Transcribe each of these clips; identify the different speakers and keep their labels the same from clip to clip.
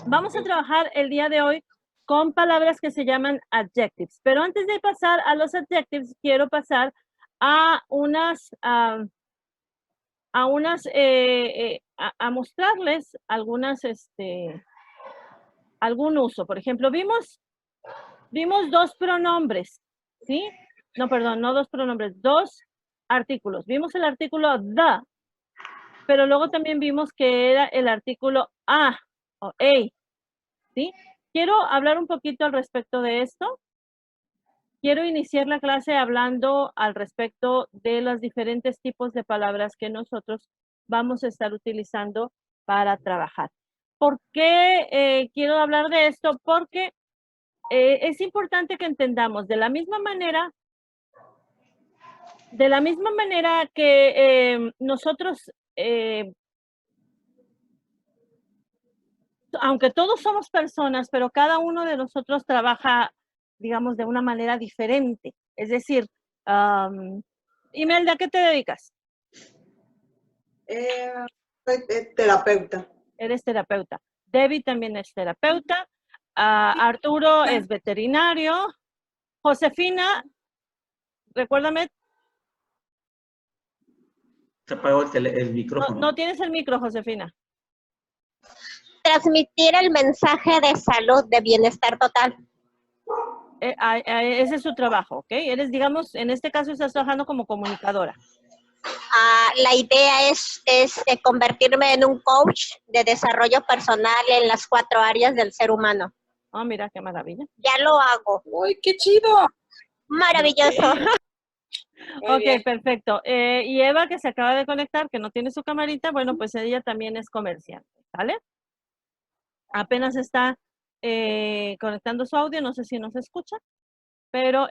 Speaker 1: Vamos a trabajar el día de hoy con palabras que se llaman adjectives. Pero antes de pasar a los adjectives, quiero pasar a mostrarles algún uso. Por ejemplo, vimos dos pronombres, ¿sí? No, perdón, no dos pronombres, dos artículos. Vimos el artículo the, pero luego también vimos que era el artículo a o a, ¿sí? Quiero hablar un poquito al respecto de esto. Quiero iniciar la clase hablando al respecto de los diferentes tipos de palabras que nosotros vamos a estar utilizando para trabajar. ¿Por qué quiero hablar de esto? Porque es importante que entendamos de la misma manera que nosotros, aunque todos somos personas, pero cada uno de nosotros trabaja, digamos, de una manera diferente. Es decir, Imelda, ¿a qué te dedicas?
Speaker 2: Soy terapeuta.
Speaker 1: Eres terapeuta. Debbie también es terapeuta. Arturo es veterinario. Josefina, recuérdame.
Speaker 3: Se apagó el micrófono.
Speaker 1: No tienes el micro, Josefina.
Speaker 4: Transmitir el mensaje de salud, de bienestar total.
Speaker 1: Ese es su trabajo, ¿ok? Eres, digamos, en este caso estás trabajando como comunicadora.
Speaker 4: La idea es convertirme en un coach de desarrollo personal en las 4 áreas del ser humano.
Speaker 1: Oh, mira, qué maravilla.
Speaker 4: Ya lo hago.
Speaker 2: ¡Uy, qué chido!
Speaker 4: Maravilloso.
Speaker 1: Ok, perfecto. Y Eva, que se acaba de conectar, que no tiene su camarita, bueno, pues ella también es comerciante, ¿vale? Apenas está conectando su audio, no sé si nos escucha, pero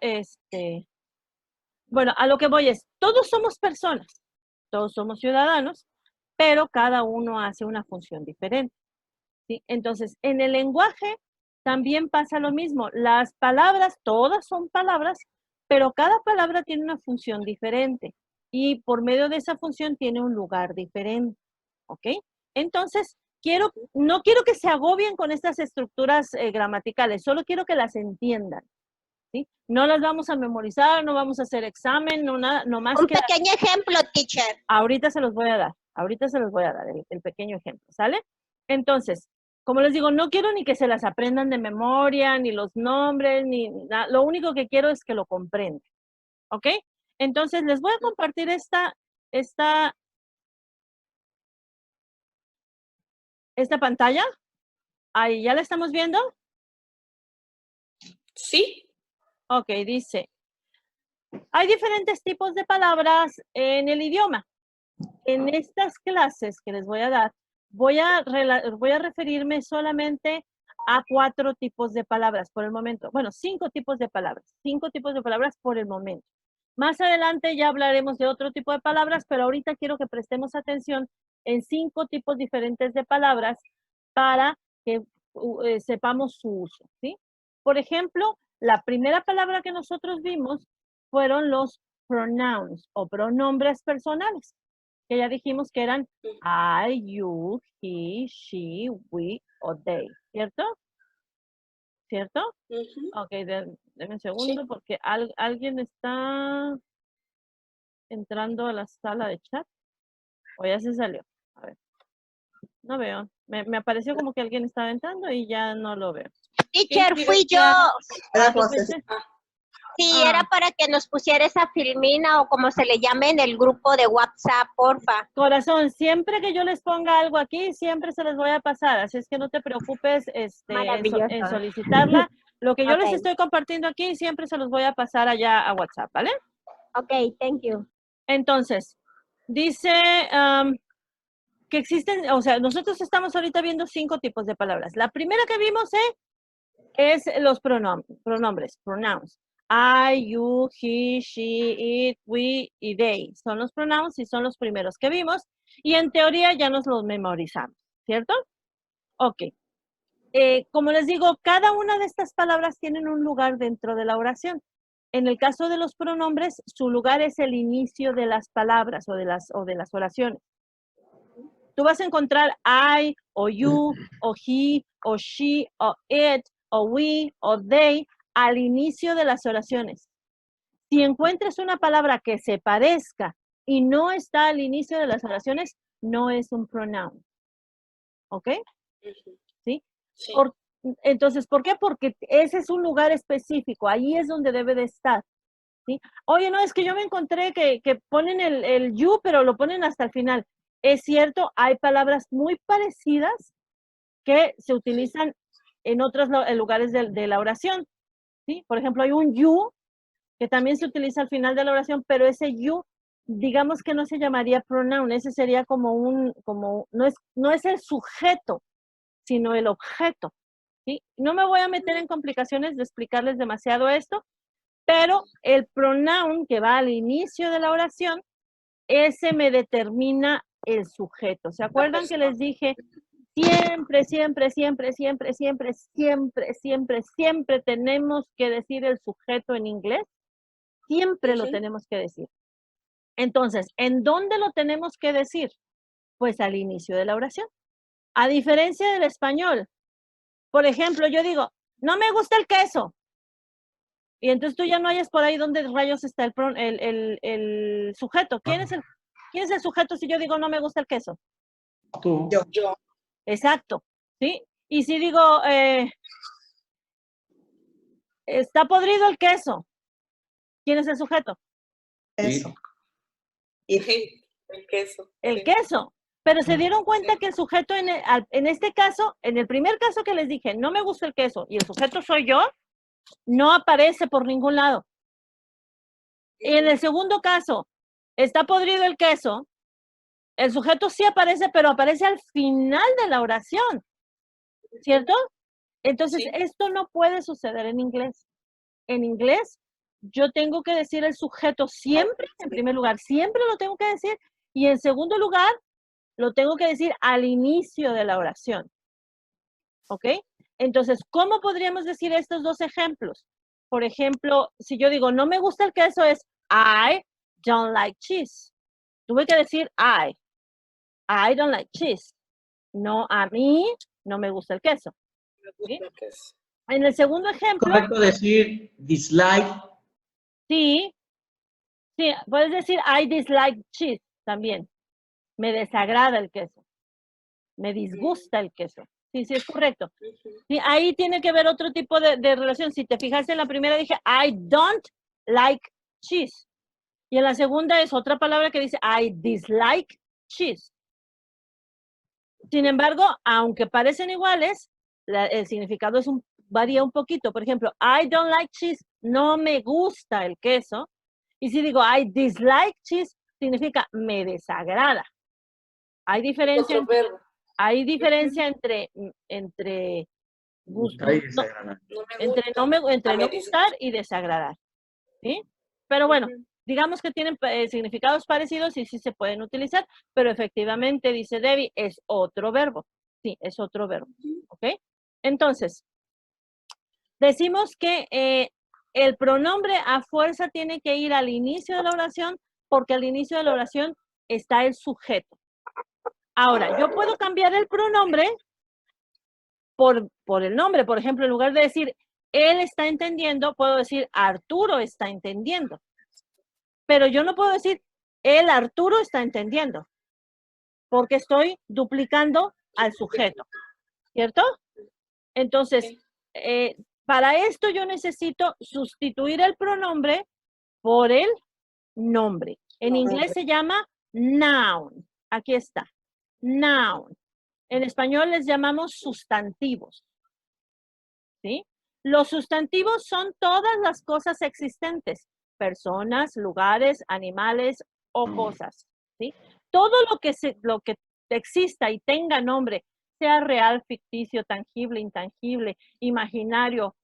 Speaker 1: bueno, a lo que voy es, todos somos personas, todos somos ciudadanos, pero cada uno hace una función diferente, ¿sí? Entonces, en el lenguaje también pasa lo mismo. Las palabras, todas son palabras, pero cada palabra tiene una función diferente y por medio de esa función tiene un lugar diferente, ¿ok? Entonces, no quiero que se agobien con estas estructuras gramaticales, solo quiero que las entiendan, ¿sí? No las vamos a memorizar, no vamos a hacer examen, no más
Speaker 4: Un
Speaker 1: que...
Speaker 4: pequeño ejemplo, teacher.
Speaker 1: Ahorita se los voy a dar, el pequeño ejemplo, ¿sale? Entonces, como les digo, no quiero ni que se las aprendan de memoria, ni los nombres, ni nada. Lo único que quiero es que lo comprendan, ¿ok? Entonces, les voy a compartir esta pantalla. Ahí, ¿ya la estamos viendo?
Speaker 2: Sí.
Speaker 1: Ok, dice, hay diferentes tipos de palabras en el idioma. En estas clases que les voy a dar, voy a referirme solamente a 4 tipos de palabras por el momento. Bueno, 5 tipos de palabras. 5 tipos de palabras por el momento. Más adelante ya hablaremos de otro tipo de palabras, pero ahorita quiero que prestemos atención en 5 tipos diferentes de palabras para que sepamos su uso, ¿sí? Por ejemplo, la primera palabra que nosotros vimos fueron los pronouns o pronombres personales, que ya dijimos que eran I, you, he, she, we o they, ¿cierto? ¿Cierto? Ok, denme un segundo
Speaker 2: Sí.
Speaker 1: porque alguien está entrando a la sala de chat o ya se salió. A ver, no veo. Me apareció como que alguien estaba entrando y ya no lo veo.
Speaker 4: Teacher, fui yo.
Speaker 2: Era
Speaker 1: ¿tú
Speaker 2: José.
Speaker 1: fuiste?
Speaker 4: Sí, era para que nos pusiera esa filmina o como se le llame en el grupo de WhatsApp, porfa.
Speaker 1: Corazón, siempre que yo les ponga algo aquí, siempre se les voy a pasar, así es que no te preocupes
Speaker 4: Maravilloso.
Speaker 1: en solicitarla. Lo que yo les
Speaker 4: Ok.
Speaker 1: estoy compartiendo aquí, siempre se los voy a pasar allá a WhatsApp, ¿vale?
Speaker 4: Ok, thank you.
Speaker 1: Entonces, dice que existen, o sea, nosotros estamos ahorita viendo 5 tipos de palabras. La primera que vimos es los pronombres, pronouns. I, you, he, she, it, we y they. Son los pronouns y son los primeros que vimos. Y en teoría ya nos los memorizamos, ¿cierto? Ok. Como les digo, cada una de estas palabras tienen un lugar dentro de la oración. En el caso de los pronombres, su lugar es el inicio de las palabras o de las oraciones. tú vas a encontrar I, o you, o he, o she, o it, o we, o they, al inicio de las oraciones. Si encuentras una palabra que se parezca y no está al inicio de las oraciones, no es un pronoun. ¿Ok? ¿Sí?
Speaker 2: Sí.
Speaker 1: Entonces, ¿por qué? Porque ese es un lugar específico, ahí es donde debe de estar. ¿Sí? Oye, no, es que yo me encontré que ponen el you, pero lo ponen hasta el final. Es cierto, hay palabras muy parecidas que se utilizan en otros lugares de la oración. ¿Sí? Por ejemplo, hay un you que también se utiliza al final de la oración, pero ese you, digamos que no se llamaría pronoun, ese sería no es el sujeto, sino el objeto. ¿Sí? No me voy a meter en complicaciones de explicarles demasiado esto, pero el pronoun que va al inicio de la oración, ese me determina el sujeto. ¿Se acuerdan que les dije? Siempre, siempre, siempre, siempre, siempre, siempre, siempre, siempre tenemos que decir el sujeto en inglés. Siempre lo tenemos que decir. Entonces, ¿en dónde lo tenemos que decir? Pues al inicio de la oración. A diferencia del español, por ejemplo, yo digo, no me gusta el queso. Y entonces tú ya no hayas por ahí donde rayos está el sujeto. ¿Quién es el sujeto si yo digo no me gusta el queso?
Speaker 3: Tú.
Speaker 2: Yo.
Speaker 1: Exacto, ¿sí? Y si digo, está podrido el queso, ¿quién es el sujeto?
Speaker 2: Eso. Y el queso.
Speaker 1: El queso. Pero se dieron cuenta que el sujeto en este caso, en el primer caso que les dije, no me gusta el queso, y el sujeto soy yo, no aparece por ningún lado. Y en el segundo caso, está podrido el queso, el sujeto sí aparece, pero aparece al final de la oración, ¿cierto? Entonces,
Speaker 2: Sí.
Speaker 1: esto no puede suceder en inglés. En inglés, yo tengo que decir el sujeto siempre, en primer lugar, siempre lo tengo que decir, y en segundo lugar, lo tengo que decir al inicio de la oración. ¿Ok? Entonces, ¿cómo podríamos decir estos dos ejemplos? Por ejemplo, si yo digo, no me gusta el queso, es I don't like cheese. Tuve que decir I don't like cheese. No, a mí no me gusta el queso. ¿Sí? En el segundo ejemplo,
Speaker 3: ¿Correcto decir dislike?
Speaker 1: sí, puedes decir I dislike cheese también. Me desagrada el queso. Me disgusta el queso. Sí, es correcto. Sí, ahí tiene que ver otro tipo de relación. Si te fijaste en la primera dije, I don't like cheese. Y en la segunda es otra palabra que dice, I dislike cheese. Sin embargo, aunque parecen iguales, el significado varía un poquito. Por ejemplo, I don't like cheese, no me gusta el queso. Y si digo, I dislike cheese, significa me desagrada. Hay diferencia. Hay diferencia entre
Speaker 3: Gustar y desagradar.
Speaker 1: entre no gustar y desagradar. ¿Sí? Pero bueno, digamos que tienen significados parecidos y sí se pueden utilizar, pero efectivamente, dice Debbie, es otro verbo. Sí, es otro verbo. ¿Ok? Entonces, decimos que el pronombre a fuerza tiene que ir al inicio de la oración porque al inicio de la oración está el sujeto. Ahora, yo puedo cambiar el pronombre por el nombre. Por ejemplo, en lugar de decir él está entendiendo, puedo decir Arturo está entendiendo. Pero yo no puedo decir él, Arturo, está entendiendo. Porque estoy duplicando al sujeto. ¿Cierto? Entonces, para esto yo necesito sustituir el pronombre por el nombre. En inglés se llama noun. Aquí está. Noun. En español les llamamos sustantivos. ¿Sí? Los sustantivos son todas las cosas existentes. Personas, lugares, animales o cosas. ¿Sí? Todo lo que exista y tenga nombre, sea real, ficticio, tangible, intangible, imaginario,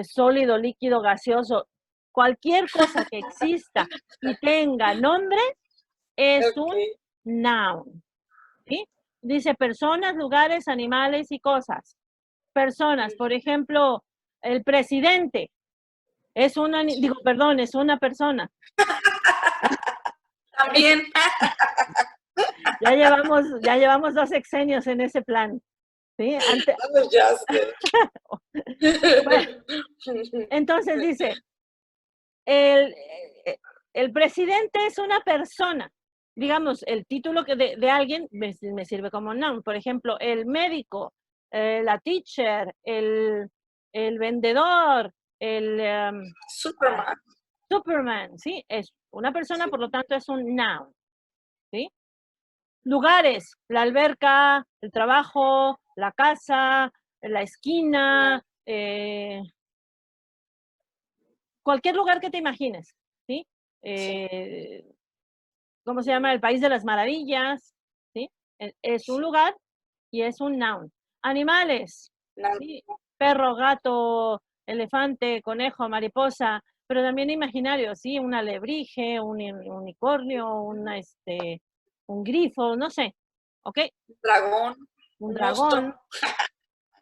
Speaker 1: sólido, líquido, gaseoso, cualquier cosa que exista y tenga nombre es un noun. ¿Sí? Dice personas, lugares, animales y cosas. Personas, por ejemplo, el presidente es es una persona.
Speaker 2: También.
Speaker 1: Ya llevamos 2 sexenios en ese plan. ¿Sí?
Speaker 2: Ya sé.
Speaker 1: Bueno, entonces dice, el presidente es una persona. Digamos, el título de alguien me sirve como noun. Por ejemplo, el médico, la teacher, el vendedor, el Superman, ¿sí? Es una persona,
Speaker 2: Sí.
Speaker 1: por lo tanto, es un noun, ¿sí? Lugares, la alberca, el trabajo, la casa, la esquina, cualquier lugar que te imagines, ¿sí? ¿Cómo se llama? El País de las Maravillas, ¿sí? Es un lugar y es un noun. Animales, ¿sí? Perro, gato, elefante, conejo, mariposa, pero también imaginario, ¿sí? Un alebrije, un unicornio, un grifo, no sé, ¿ok?
Speaker 2: Dragón.
Speaker 1: Un
Speaker 2: monstruo.
Speaker 1: dragón.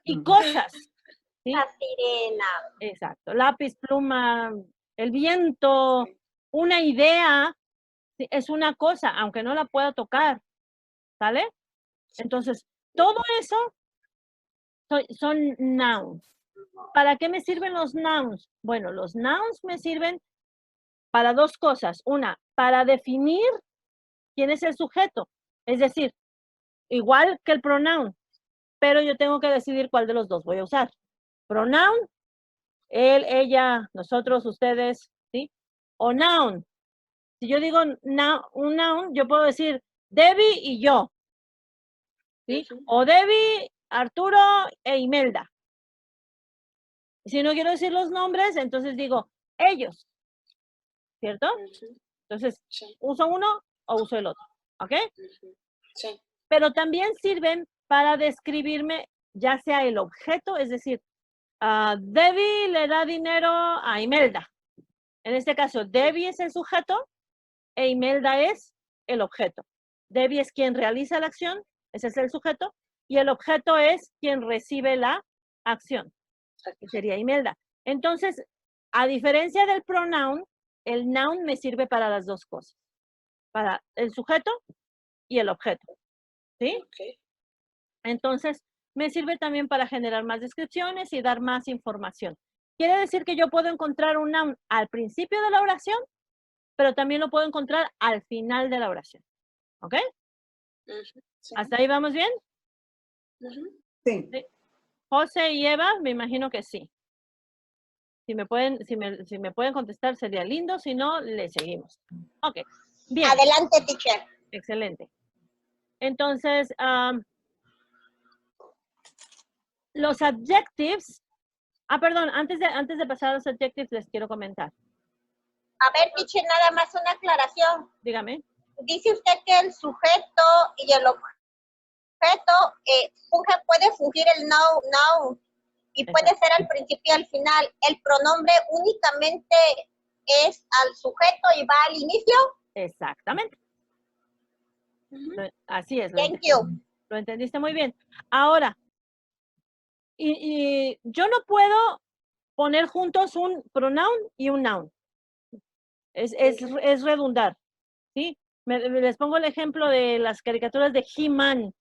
Speaker 1: Y cosas, ¿sí?
Speaker 4: La sirena.
Speaker 1: Exacto. Lápiz, pluma, el viento, una idea, ¿sí? Es una cosa, aunque no la pueda tocar, ¿sale? Entonces, todo eso son nouns. ¿Para qué me sirven los nouns? Bueno, los nouns me sirven para 2 cosas. Una, para definir quién es el sujeto. Es decir, igual que el pronoun, pero yo tengo que decidir cuál de los 2 voy a usar. Pronoun, él, ella, nosotros, ustedes, ¿sí? O noun. Si yo digo un noun, yo puedo decir Debbie y yo, ¿sí? O Debbie, Arturo e Imelda. Si no quiero decir los nombres, entonces digo ellos, ¿cierto? Entonces, uso uno o uso el otro, ¿ok?
Speaker 2: Sí.
Speaker 1: Pero también sirven para describirme ya sea el objeto, es decir, Debbie le da dinero a Imelda. En este caso, Debbie es el sujeto e Imelda es el objeto. Debbie es quien realiza la acción, ese es el sujeto, y el objeto es quien recibe la acción, que sería Imelda. Entonces, a diferencia del pronoun, el noun me sirve para las 2 cosas, para el sujeto y el objeto, ¿sí?
Speaker 2: Okay.
Speaker 1: Entonces, me sirve también para generar más descripciones y dar más información. Quiere decir que yo puedo encontrar un noun al principio de la oración, pero también lo puedo encontrar al final de la oración, ¿ok?
Speaker 2: Sí.
Speaker 1: ¿Hasta ahí vamos bien?
Speaker 2: Sí.
Speaker 1: ¿Sí? José y Eva, me imagino que sí. Si me pueden contestar sería lindo, si no, le seguimos. Ok, bien.
Speaker 4: Adelante, teacher.
Speaker 1: Excelente. Entonces, los adjectives, perdón, antes de pasar a los adjectives les quiero comentar.
Speaker 4: A ver, teacher, nada más una aclaración.
Speaker 1: Dígame.
Speaker 4: Dice usted que el sujeto y el objeto puede fungir el noun y puede ser al principio y al final. El pronombre únicamente es al sujeto y va al inicio.
Speaker 1: Exactamente. Así es.
Speaker 4: Thank you.
Speaker 1: Lo entendiste muy bien. Ahora, y yo no puedo poner juntos un pronoun y un noun. Es redundar, ¿sí? Les pongo el ejemplo de las caricaturas de He-Man.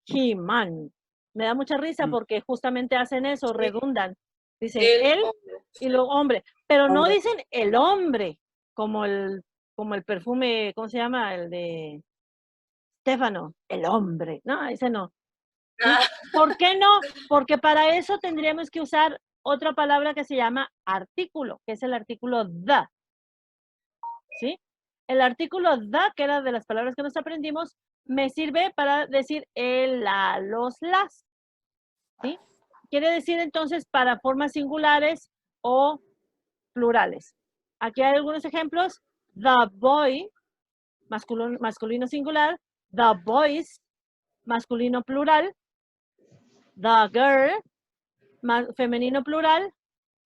Speaker 1: He-Man. Me da mucha risa porque justamente hacen eso, redundan. Dicen él y luego hombre, pero no dicen el hombre, como el perfume, ¿cómo se llama? El de Stefano, el hombre. No, ese no. ¿Sí? ¿Por qué no? Porque para eso tendríamos que usar otra palabra que se llama artículo, que es el artículo the. ¿Sí? El artículo the, que era de las palabras que nos aprendimos, me sirve para decir el, la, los, las. ¿Sí? Quiere decir entonces para formas singulares o plurales. Aquí hay algunos ejemplos. The boy, masculino singular. The boys, masculino plural. The girl, femenino plural.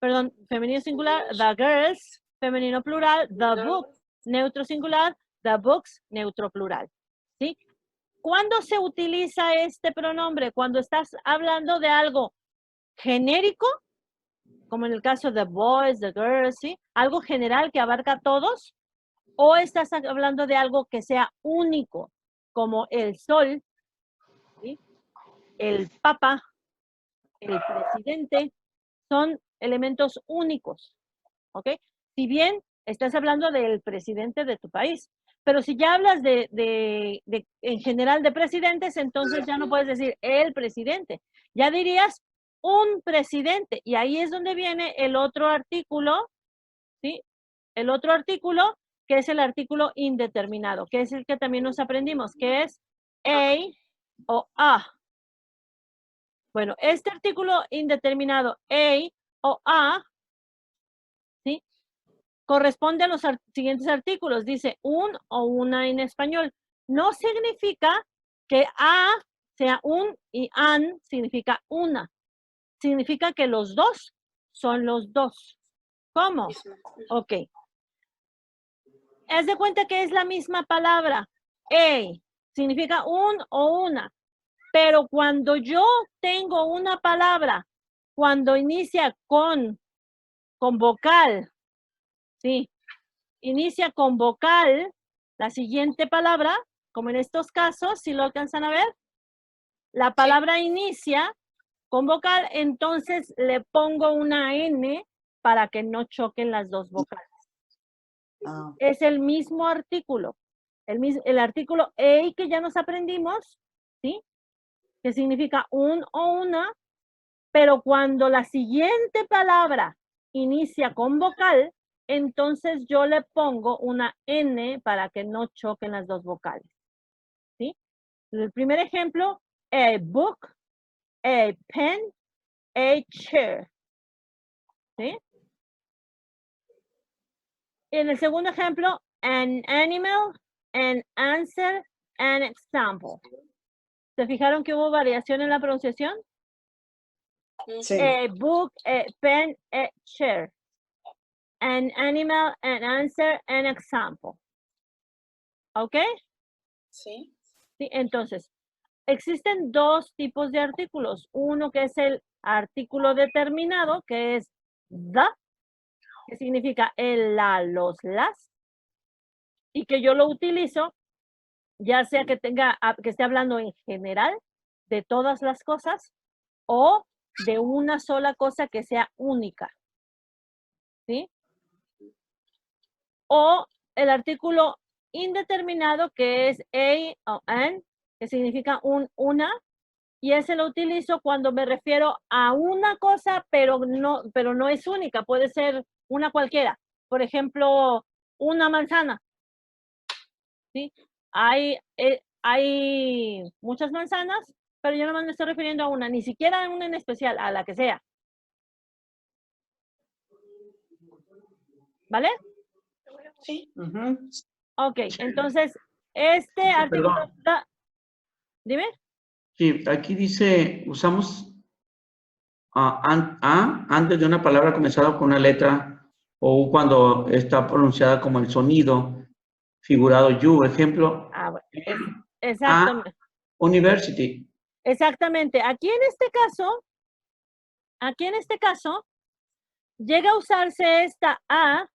Speaker 1: Perdón, femenino singular. The girls, femenino plural. The book, neutro singular. The books, neutro plural. ¿Sí? ¿Cuándo se utiliza este pronombre? Cuando estás hablando de algo genérico, como en el caso de boys, the girls, ¿sí? Algo general que abarca a todos, o estás hablando de algo que sea único, como el sol, ¿sí? El papa, el presidente, son elementos únicos, ¿ok? Si bien estás hablando del presidente de tu país, pero si ya hablas en general de presidentes, entonces ya no puedes decir el presidente, ya dirías un presidente, y ahí es donde viene el otro artículo, ¿sí? El otro artículo, que es el artículo indeterminado, que es el que también nos aprendimos, que es a o a. Bueno, este artículo indeterminado, a o a, ¿sí? Corresponde a los siguientes artículos. Dice un o una en español. No significa que a sea un y an significa una. Significa que los dos son los dos. ¿Cómo? Ok. Haz de cuenta que es la misma palabra. A significa un o una. Pero cuando yo tengo una palabra, cuando inicia con vocal, ¿sí? Inicia con vocal, la siguiente palabra, como en estos casos, si lo alcanzan a ver, la palabra inicia con vocal, entonces le pongo una N para que no choquen las dos vocales. Es el mismo artículo, el artículo a que ya nos aprendimos, ¿sí? Que significa un o una, pero cuando la siguiente palabra inicia con vocal, entonces yo le pongo una N para que no choquen las dos vocales, ¿sí? El primer ejemplo, a book, a pen, a chair, ¿sí? En el segundo ejemplo, an animal, an answer, an example. ¿Se fijaron que hubo variación en la pronunciación?
Speaker 2: Sí.
Speaker 1: A book, a pen, a chair. An animal, an answer, an example. ¿Ok?
Speaker 2: Sí.
Speaker 1: Sí, entonces, existen dos tipos de artículos. Uno que es el artículo determinado, que es the, que significa el, la, los, las, y que yo lo utilizo, ya sea que que esté hablando en general de todas las cosas o de una sola cosa que sea única. ¿Sí? O el artículo indeterminado, que es a o an, que significa una, y ese lo utilizo cuando me refiero a una cosa, pero no es única, puede ser una cualquiera. Por ejemplo, una manzana. ¿Sí? Hay muchas manzanas, pero yo nomás me estoy refiriendo a una, ni siquiera a una en especial, a la que sea. ¿Vale?
Speaker 2: Sí.
Speaker 1: Ok, entonces, este artículo...
Speaker 3: Perdón.
Speaker 1: Dime.
Speaker 3: Sí, aquí dice, usamos antes de una palabra comenzada con una letra o cuando está pronunciada como el sonido figurado you, ejemplo,
Speaker 1: Bueno, exactamente.
Speaker 3: university.
Speaker 1: Exactamente. Aquí en este caso, llega a usarse esta A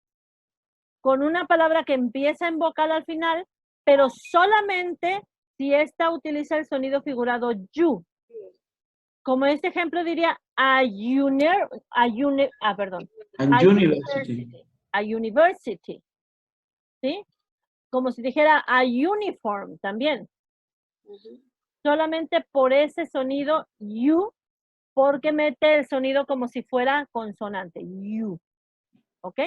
Speaker 1: con una palabra que empieza en vocal al final, pero solamente si esta utiliza el sonido figurado you. Como este ejemplo diría a university. ¿Sí? Como si dijera a uniform también. Solamente por ese sonido you, porque mete el sonido como si fuera consonante, you. ¿Ok?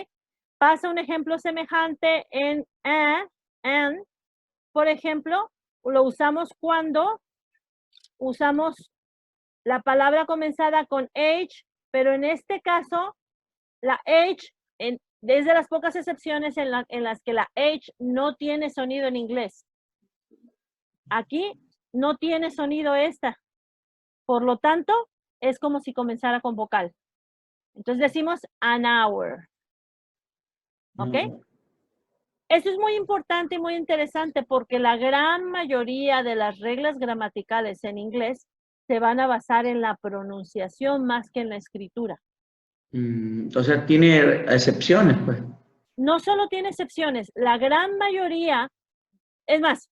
Speaker 1: Pasa un ejemplo semejante en and. Por ejemplo, lo usamos cuando usamos la palabra comenzada con H, pero en este caso, la H, desde las pocas excepciones en las que la H no tiene sonido en inglés. Aquí no tiene sonido esta. Por lo tanto, es como si comenzara con vocal. Entonces decimos an hour. ¿Ok? Eso es muy importante y muy interesante porque la gran mayoría de las reglas gramaticales en inglés se van a basar en la pronunciación más que en la escritura.
Speaker 3: Entonces tiene excepciones, pues.
Speaker 1: No solo tiene excepciones, la gran mayoría, es más,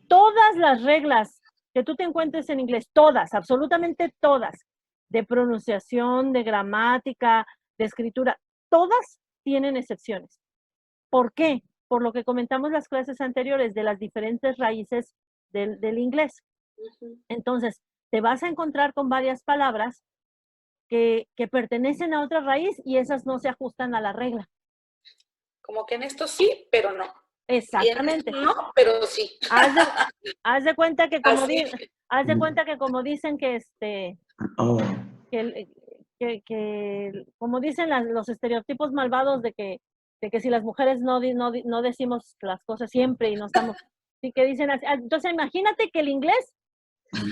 Speaker 1: todas las reglas que tú te encuentres en inglés, todas, absolutamente todas, de pronunciación, de gramática, de escritura, todas tienen excepciones. ¿Por qué? Por lo que comentamos las clases anteriores de las diferentes raíces del inglés. Entonces, te vas a encontrar con varias palabras que pertenecen a otra raíz y esas no se ajustan a la regla.
Speaker 2: Como que en esto sí, pero no.
Speaker 1: Exactamente.
Speaker 2: Y en esto no, pero sí.
Speaker 1: Haz de cuenta que como,
Speaker 2: Así.
Speaker 1: haz de cuenta que como dicen que
Speaker 3: Oh,
Speaker 1: como dicen los estereotipos malvados de que si las mujeres no decimos las cosas siempre y no estamos, sí que dicen así. Entonces imagínate que el inglés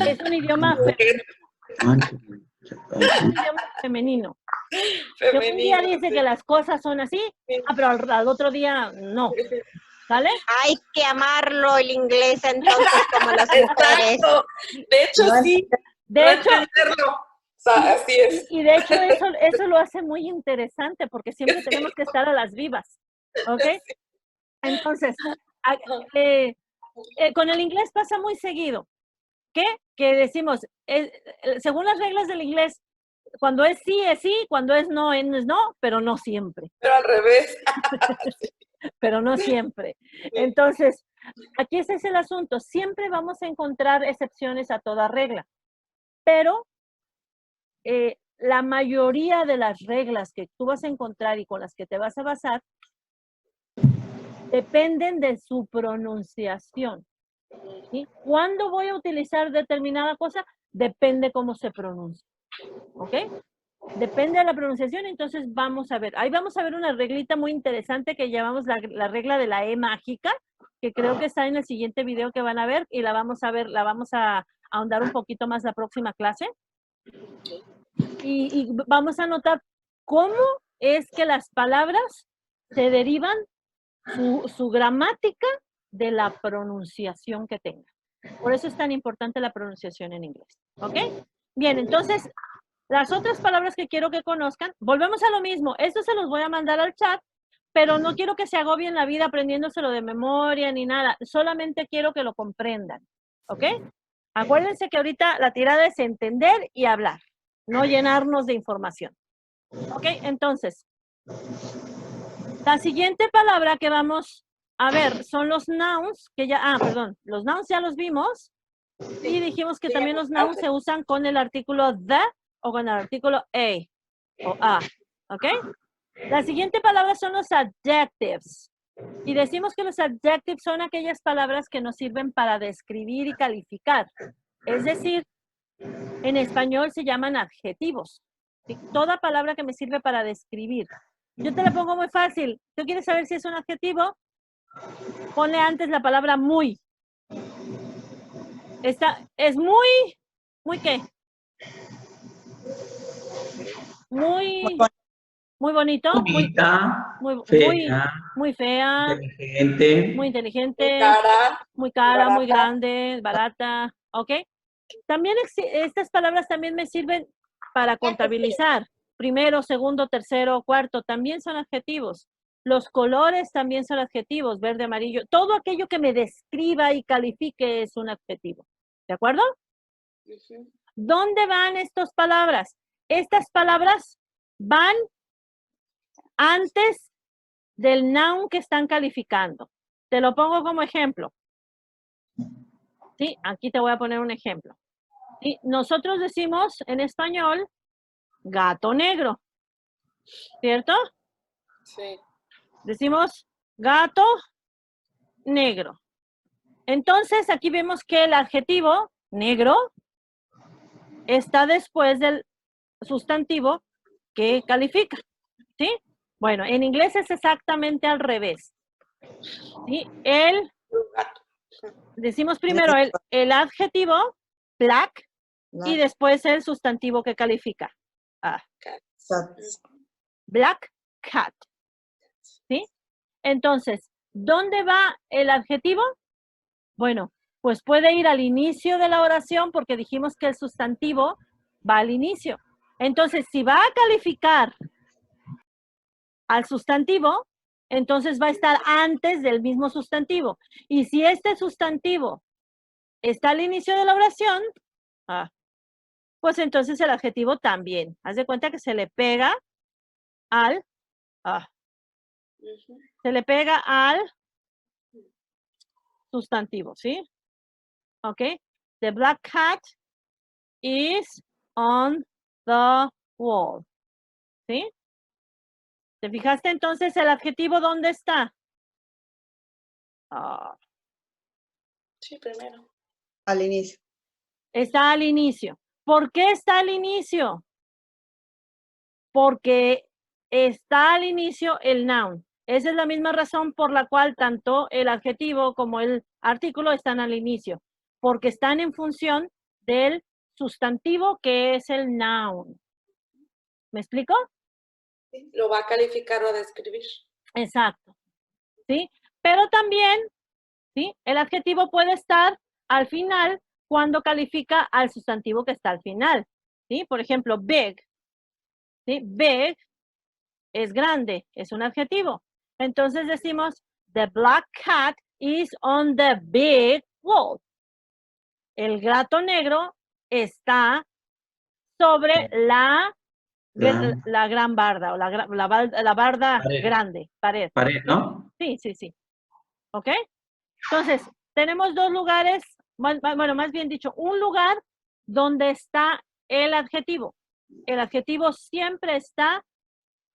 Speaker 1: es un idioma femenino. Que un día dice que las cosas son así, pero al otro día no. ¿Sale?
Speaker 4: Hay que amarlo el inglés entonces como las mujeres.
Speaker 2: Exacto. De hecho, sí.
Speaker 1: De hecho,
Speaker 2: entenderlo. O sea, así es.
Speaker 1: Y de hecho eso lo hace muy interesante porque siempre tenemos que estar a las vivas. ¿Ok? Entonces, con el inglés pasa muy seguido. ¿Qué? Que decimos, según las reglas del inglés, cuando es sí, cuando es no, pero no siempre.
Speaker 2: Pero al revés.
Speaker 1: Pero no siempre. Entonces, aquí ese es el asunto. Siempre vamos a encontrar excepciones a toda regla. Pero la mayoría de las reglas que tú vas a encontrar y con las que te vas a basar dependen de su pronunciación. ¿Sí? ¿Cuándo voy a utilizar determinada cosa? Depende cómo se pronuncia. ¿Ok? Depende de la pronunciación, entonces vamos a ver. Ahí vamos a ver una reglita muy interesante que llamamos la regla de la E mágica, que creo que está en el siguiente video que van a ver y la vamos a ver, la vamos a ahondar un poquito más la próxima clase. Y vamos a notar cómo es que las palabras se derivan su gramática de la pronunciación que tengan. Por eso es tan importante la pronunciación en inglés. ¿Ok? Bien, entonces, las otras palabras que quiero que conozcan, volvemos a lo mismo. Esto se los voy a mandar al chat, pero no quiero que se agobien la vida aprendiéndoselo de memoria ni nada. Solamente quiero que lo comprendan. ¿Ok? Acuérdense que ahorita la tirada es entender y hablar, no llenarnos de información. ¿Ok? Entonces, la siguiente palabra que vamos a ver son los nouns, que ya, los nouns ya los vimos. Y dijimos que también los nouns se usan con el artículo the o con el artículo a. ¿Ok? La siguiente palabra son los adjectives. Y decimos que los adjectives son aquellas palabras que nos sirven para describir y calificar. Es decir, en español se llaman adjetivos. ¿Sí? Toda palabra que me sirve para describir. Yo te la pongo muy fácil. ¿Tú quieres saber si es un adjetivo? Ponle antes la palabra muy. Es ¿muy qué? Muy bonito.
Speaker 3: bonita,
Speaker 1: Muy fea.
Speaker 3: inteligente.
Speaker 1: Muy inteligente. Muy cara,
Speaker 2: barata.
Speaker 1: muy grande, barata. ¿Ok? También estas palabras también me sirven para contabilizar. Primero, segundo, tercero, cuarto, también son adjetivos. Los colores también son adjetivos, verde, amarillo. Todo aquello que me describa y califique es un adjetivo. ¿De acuerdo? ¿Dónde van estas palabras? Estas palabras van antes del noun que están calificando. Te lo pongo como ejemplo. Sí, aquí te voy a poner un ejemplo. ¿Sí? Nosotros decimos en español gato negro, ¿cierto?
Speaker 2: Sí.
Speaker 1: Decimos gato negro. Entonces, aquí vemos que el adjetivo negro está después del sustantivo que califica, ¿sí? Bueno, en inglés es exactamente al revés. ¿Sí? Decimos primero el adjetivo, black, y después el sustantivo que califica. Black cat. ¿Sí? Entonces, ¿dónde va el adjetivo? Bueno, pues puede ir al inicio de la oración porque dijimos que el sustantivo va al inicio. Entonces, si va a calificar al sustantivo, entonces va a estar antes del mismo sustantivo. Y si este sustantivo está al inicio de la oración, pues entonces el adjetivo también. Haz de cuenta que se le pega al, se le pega al sustantivo, ¿sí? ¿Ok? The black cat is on the wall. ¿Sí? ¿Te fijaste entonces el adjetivo dónde está?
Speaker 2: Sí, primero.
Speaker 5: Al inicio.
Speaker 1: Está al inicio. ¿Por qué está al inicio? Porque está al inicio el noun. Esa es la misma razón por la cual tanto el adjetivo como el artículo están al inicio, porque están en función del sustantivo que es el noun. ¿Me explico?
Speaker 2: Sí, lo va a calificar o a describir.
Speaker 1: Exacto. ¿Sí? Pero también, ¿sí? El adjetivo puede estar al final cuando califica al sustantivo que está al final. ¿Sí? Por ejemplo, big. ¿Sí? Big es grande, es un adjetivo. Entonces decimos, the black cat is on the big wall. El gato negro está sobre la gran barda, o la barda
Speaker 3: Pared.
Speaker 1: grande, pared.
Speaker 3: Pared, ¿no?
Speaker 1: Sí, sí, sí. ¿Ok? Entonces, tenemos dos lugares, bueno, más bien dicho, un lugar donde está el adjetivo. El adjetivo siempre está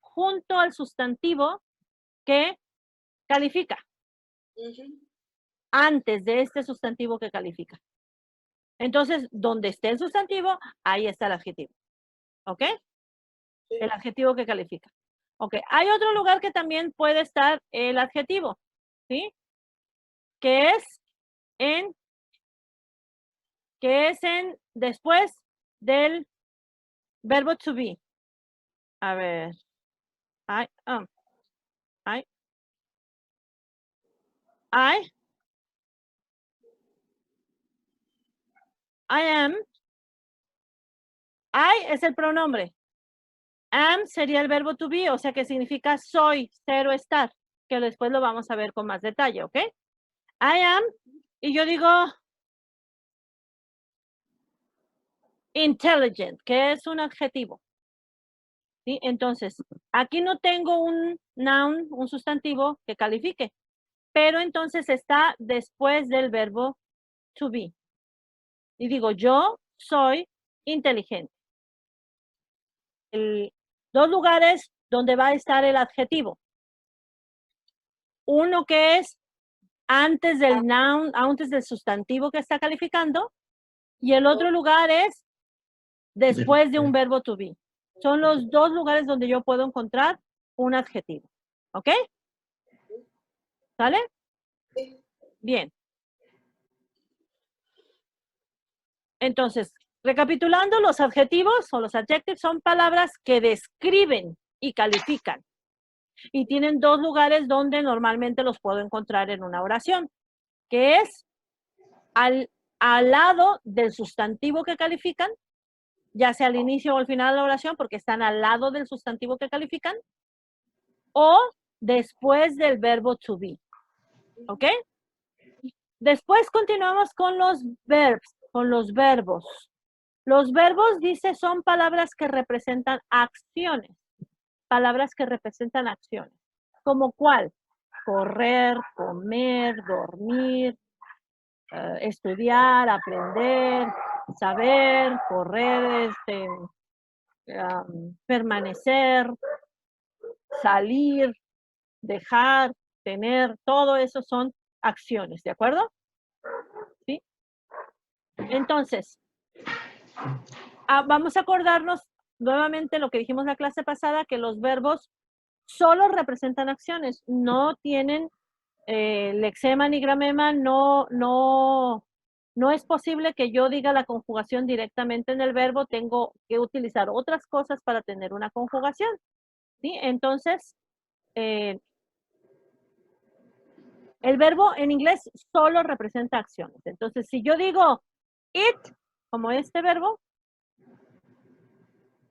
Speaker 1: junto al sustantivo que califica, antes de este sustantivo que califica. Entonces, donde esté el sustantivo, ahí está el adjetivo. ¿Ok?
Speaker 2: Sí.
Speaker 1: El adjetivo que califica. Ok, hay otro lugar que también puede estar el adjetivo, ¿sí? Que es en después del verbo to be. A ver. I am. I es el pronombre. Am sería el verbo to be, o sea que significa soy, ser o estar, que después lo vamos a ver con más detalle, ¿ok? I am, y yo digo intelligent, que es un adjetivo. ¿Sí? Entonces, aquí no tengo un noun, un sustantivo que califique, pero entonces está después del verbo to be. Y digo, yo soy inteligente. Dos lugares donde va a estar el adjetivo. Uno que es antes del noun, antes del sustantivo que está calificando, y el otro lugar es después de un verbo to be. Son los dos lugares donde yo puedo encontrar un adjetivo. ¿Ok? ¿Sale?
Speaker 2: Sí.
Speaker 1: Bien. Entonces, recapitulando, los adjetivos o los adjectives son palabras que describen y califican. Y tienen dos lugares donde normalmente los puedo encontrar en una oración, que es al lado del sustantivo que califican, ya sea al inicio o al final de la oración, porque están al lado del sustantivo que califican, o después del verbo to be. ¿Ok? Después continuamos con los verbs, con los verbos. Los verbos, dice, son palabras que representan acciones. Palabras que representan acciones. ¿Como cuál? Correr, comer, dormir, estudiar, aprender, saber, correr, permanecer, salir, dejar, tener, todo eso son acciones, ¿de acuerdo? ¿Sí? Entonces, vamos a acordarnos nuevamente lo que dijimos la clase pasada, que los verbos solo representan acciones, no tienen lexema ni gramema, no es posible que yo diga la conjugación directamente en el verbo, tengo que utilizar otras cosas para tener una conjugación, ¿sí? Entonces, el verbo en inglés solo representa acciones. Entonces, si yo digo eat, como este verbo,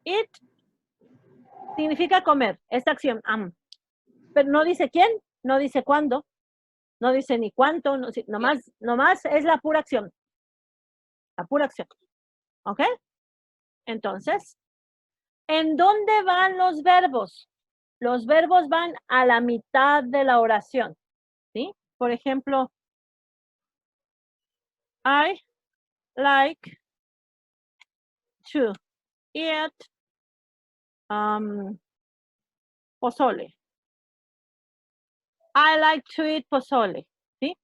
Speaker 1: eat significa comer, esta acción, pero no dice quién, no dice cuándo, no dice ni cuánto, nomás es la pura acción. la pura acción. ¿Ok? Entonces, ¿en dónde van los verbos? Los verbos van a la mitad de la oración. ¿Sí? Por ejemplo, I like to eat pozole. I like to eat pozole. ¿Sí?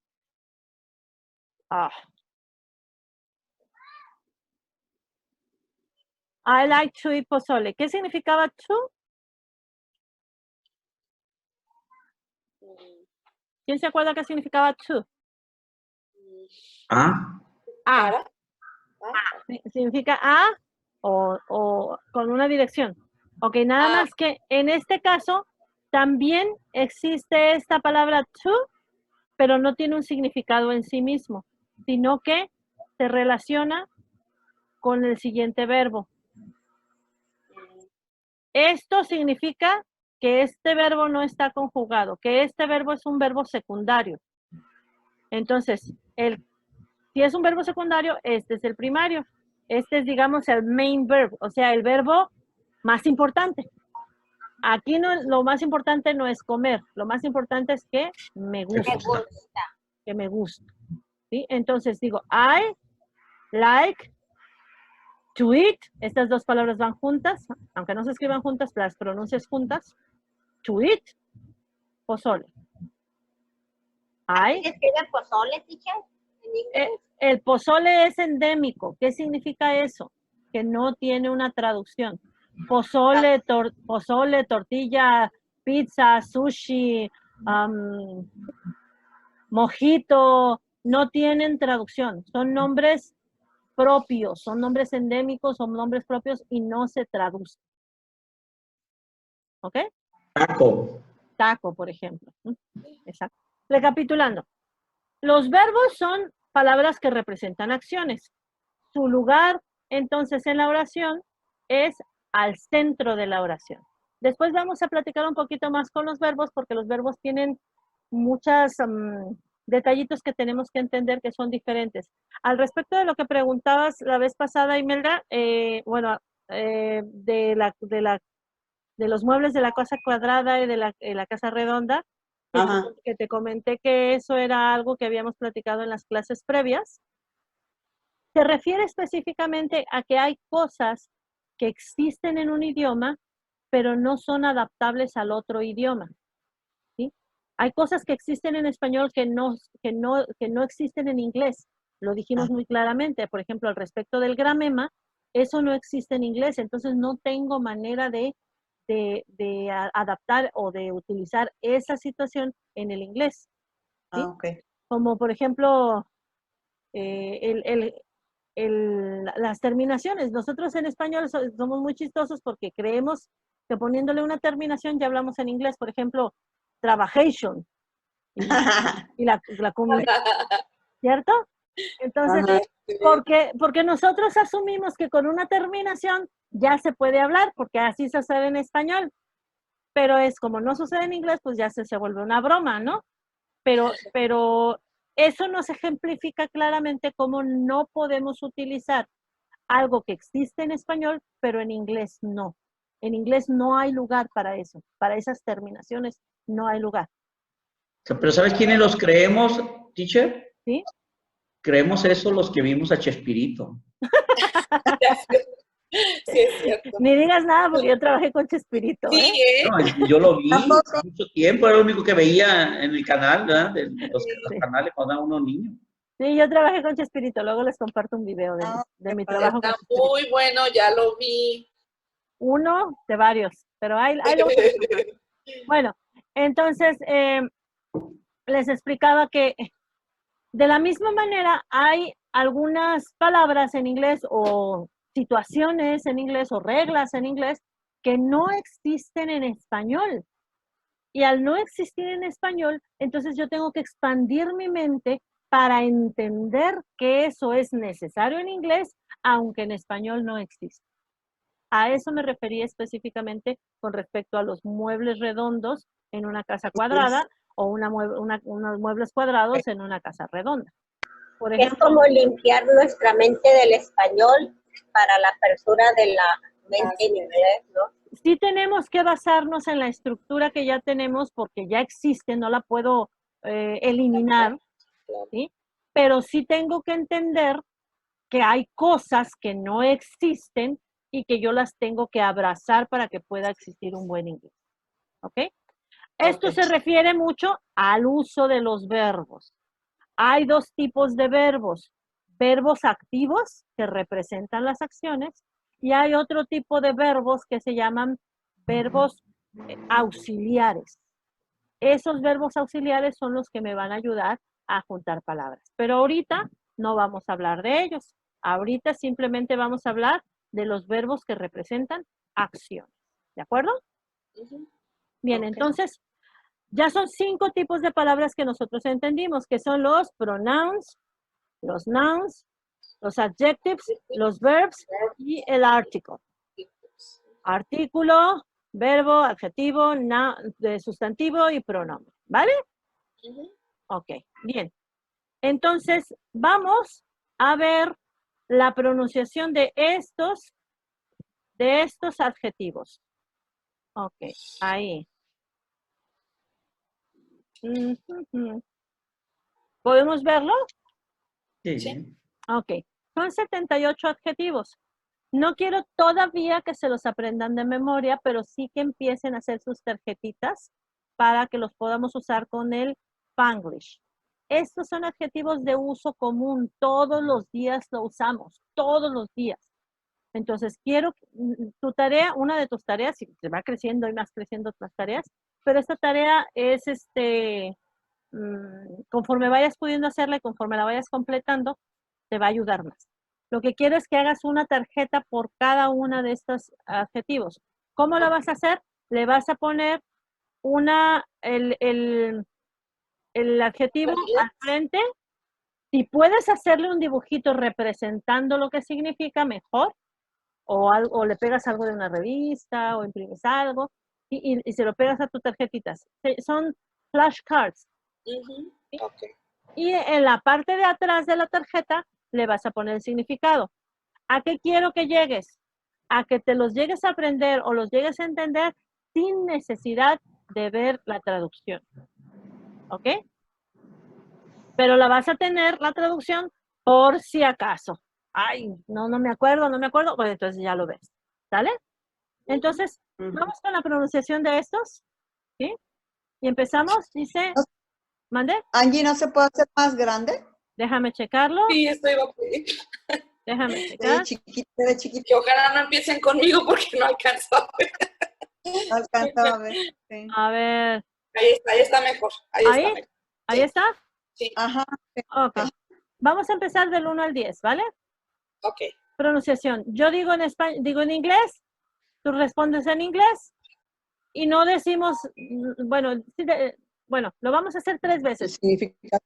Speaker 1: I like to eat pozole. ¿Qué significaba to? ¿Quién se acuerda qué significaba to?
Speaker 3: ¿Ah?
Speaker 2: Para.
Speaker 1: Significa a o con una dirección. Ok, nada más que en este caso también existe esta palabra to, pero no tiene un significado en sí mismo, sino que se relaciona con el siguiente verbo. Esto significa que este verbo no está conjugado, que este verbo es un verbo secundario. Entonces, si es un verbo secundario, este es el primario. Este es, digamos, el main verb, o sea, el verbo más importante. Aquí no, lo más importante no es comer, lo más importante es que me gusta.
Speaker 4: Me gusta.
Speaker 1: Que me gusta. ¿Sí? Entonces digo, I like to eat. Estas dos palabras van juntas, aunque no se escriban juntas, las pronuncias juntas. To eat, pozole.
Speaker 4: ¿Se escribe pozole, teacher? ¿En inglés?
Speaker 1: El pozole es endémico. ¿Qué significa eso? Que no tiene una traducción. Pozole, pozole, tortilla, pizza, sushi, mojito, no tienen traducción. Son nombres propios, son nombres endémicos, son nombres propios y no se traducen. ¿Ok?
Speaker 3: Taco.
Speaker 1: Taco, por ejemplo. Exacto. Recapitulando. Los verbos son palabras que representan acciones. Su lugar, entonces, en la oración es al centro de la oración. Después vamos a platicar un poquito más con los verbos porque los verbos tienen muchos detallitos que tenemos que entender que son diferentes. Al respecto de lo que preguntabas la vez pasada, Imelda, de los muebles de la casa cuadrada y de la casa redonda, que te comenté que eso era algo que habíamos platicado en las clases previas. Se refiere específicamente a que hay cosas que existen en un idioma, pero no son adaptables al otro idioma. ¿Sí? Hay cosas que existen en español que no existen en inglés. Lo dijimos muy claramente. Por ejemplo, al respecto del gramema, eso no existe en inglés. Entonces, no tengo manera de adaptar o de utilizar esa situación en el inglés. ¿Sí? Como, por ejemplo, las terminaciones. Nosotros en español somos muy chistosos porque creemos que poniéndole una terminación ya hablamos en inglés. Por ejemplo, trabajation y la comida, ¿cierto? Entonces, porque nosotros asumimos que con una terminación ya se puede hablar, porque así se hace en español, pero es como no sucede en inglés, pues ya se vuelve una broma, ¿no? Pero eso nos ejemplifica claramente cómo no podemos utilizar algo que existe en español, pero en inglés no. En inglés no hay lugar para eso, para esas terminaciones no hay lugar.
Speaker 3: Pero ¿sabes quiénes los creemos, teacher?
Speaker 1: ¿Sí?
Speaker 2: Creemos eso los que vimos a Chespirito.
Speaker 5: Sí, es cierto.
Speaker 1: Ni digas nada porque yo trabajé con Chespirito.
Speaker 5: Sí,
Speaker 3: No, yo lo vi mucho tiempo, era lo único que veía en el canal, ¿verdad? De los canales cuando era uno niño.
Speaker 1: Sí, yo trabajé con Chespirito, luego les comparto un video de mi trabajo con
Speaker 5: Está
Speaker 1: Chespirito.
Speaker 5: muy bueno, ya lo vi.
Speaker 1: Uno de varios, pero ahí lo Bueno, entonces les explicaba que de la misma manera hay algunas palabras en inglés o situaciones en inglés o reglas en inglés que no existen en español. Y al no existir en español, entonces yo tengo que expandir mi mente para entender que eso es necesario en inglés, aunque en español no existe. A eso me refería específicamente con respecto a los muebles redondos en una casa cuadrada o unos muebles cuadrados en una casa redonda. Por
Speaker 4: Es
Speaker 1: ejemplo,
Speaker 4: como limpiar nuestra mente del español para la apertura de la mente en inglés, ¿no?
Speaker 1: sí tenemos que basarnos en la estructura que ya tenemos porque ya existe, no la puedo eliminar,
Speaker 5: Claro.
Speaker 1: ¿sí? Pero sí tengo que entender que hay cosas que no existen y que yo las tengo que abrazar para que pueda existir un buen inglés. ¿Ok? Esto
Speaker 5: Ok.
Speaker 1: se refiere mucho al uso de los verbos. Hay dos tipos de verbos. Verbos activos que representan las acciones y hay otro tipo de verbos que se llaman verbos auxiliares. Esos verbos auxiliares son los que me van a ayudar a juntar palabras. Pero ahorita no vamos a hablar de ellos. Ahorita simplemente vamos a hablar de los verbos que representan acciones. ¿De acuerdo?
Speaker 5: Ujú.
Speaker 1: Bien,
Speaker 5: Ok.
Speaker 1: entonces ya son 5 tipos de palabras que nosotros entendimos, que son los pronouns, los nouns, los adjectives, los verbs y el article. Artículo, verbo, adjetivo, de sustantivo y pronombre. ¿Vale?
Speaker 5: Ujú.
Speaker 1: Ok, bien. Entonces, vamos a ver la pronunciación de estos adjetivos. Ok, ahí. Ujujú. ¿Podemos verlo?
Speaker 2: Sí.
Speaker 5: Sí.
Speaker 1: Ok, son 78 adjetivos. No quiero todavía que se los aprendan de memoria, pero sí que empiecen a hacer sus tarjetitas para que los podamos usar con el Spanglish. Estos son adjetivos de uso común, todos los días lo usamos, todos los días. Entonces, quiero tu tarea, una de tus tareas, y se va creciendo y más creciendo las tareas, pero esta tarea es conforme vayas pudiendo hacerla y conforme la vayas completando, te va a ayudar más. Lo que quiero es que hagas una tarjeta por cada una de estos adjetivos. ¿Cómo la vas a hacer? Le vas a poner el adjetivo al frente. Si puedes hacerle un dibujito representando lo que significa, mejor. O le pegas algo de una revista o imprimes algo y se lo pegas a tus tarjetitas. Son flashcards.
Speaker 5: Ujú.
Speaker 1: ¿Sí?
Speaker 5: Ok.
Speaker 1: Y en la parte de atrás de la tarjeta le vas a poner el significado. ¿A qué quiero que llegues? A que te los llegues a aprender o los llegues a entender sin necesidad de ver la traducción. ¿Ok? Pero la vas a tener la traducción por si acaso. Ay, no me acuerdo. Pues entonces ya lo ves. ¿Sale? Entonces, vamos con la pronunciación de estos. ¿Sí? Y empezamos. Dice, ¿mande?
Speaker 6: Angie, ¿no se puede hacer más grande?
Speaker 1: Déjame checarlo.
Speaker 5: Sí, esto iba a pedir.
Speaker 1: Déjame
Speaker 6: De
Speaker 1: checar.
Speaker 6: chiquita, de chiquita.
Speaker 5: Que ojalá no empiecen conmigo porque no alcanzo a ver.
Speaker 6: No alcanzaba a ver. Sí.
Speaker 1: A ver.
Speaker 5: Ahí está mejor. Ahí
Speaker 1: ¿Ahí?
Speaker 5: está mejor.
Speaker 1: ¿Ahí está?
Speaker 5: Sí.
Speaker 6: Ajá.
Speaker 1: Ok.
Speaker 6: Ah.
Speaker 1: Vamos a empezar del 1 al 10, ¿vale?
Speaker 5: Ok.
Speaker 1: Pronunciación. Yo digo en español, digo en inglés, tú respondes en inglés y no decimos, bueno, bueno, lo vamos a hacer 3 veces.
Speaker 6: Significa.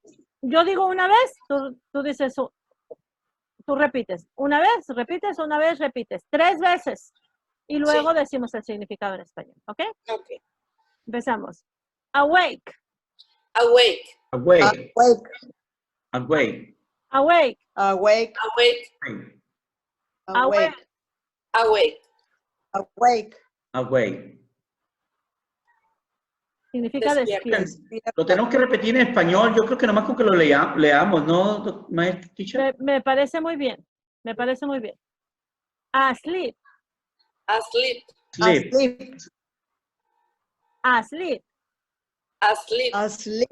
Speaker 1: Yo digo una vez, tú dices, tú repites. Una vez, repites. 3 veces. Y luego decimos el significado en español, ¿ok?
Speaker 5: Ok.
Speaker 1: Empezamos. Awake,
Speaker 5: Awake.
Speaker 2: Awake.
Speaker 6: Awake.
Speaker 2: Awake.
Speaker 1: awake,
Speaker 6: Awake.
Speaker 5: Awake.
Speaker 6: Awake.
Speaker 5: Awake.
Speaker 6: Awake.
Speaker 2: Awake.
Speaker 1: significa
Speaker 5: Despierta.
Speaker 1: despierto.
Speaker 2: Lo tenemos que repetir en español. Yo creo que nomás con que lo leamos, ¿no, maestro teacher?
Speaker 1: Me parece muy bien. Me parece muy bien. Asleep,
Speaker 5: Asleep.
Speaker 2: Sleep.
Speaker 6: Asleep.
Speaker 1: asleep.
Speaker 5: Asleep.
Speaker 6: Asleep.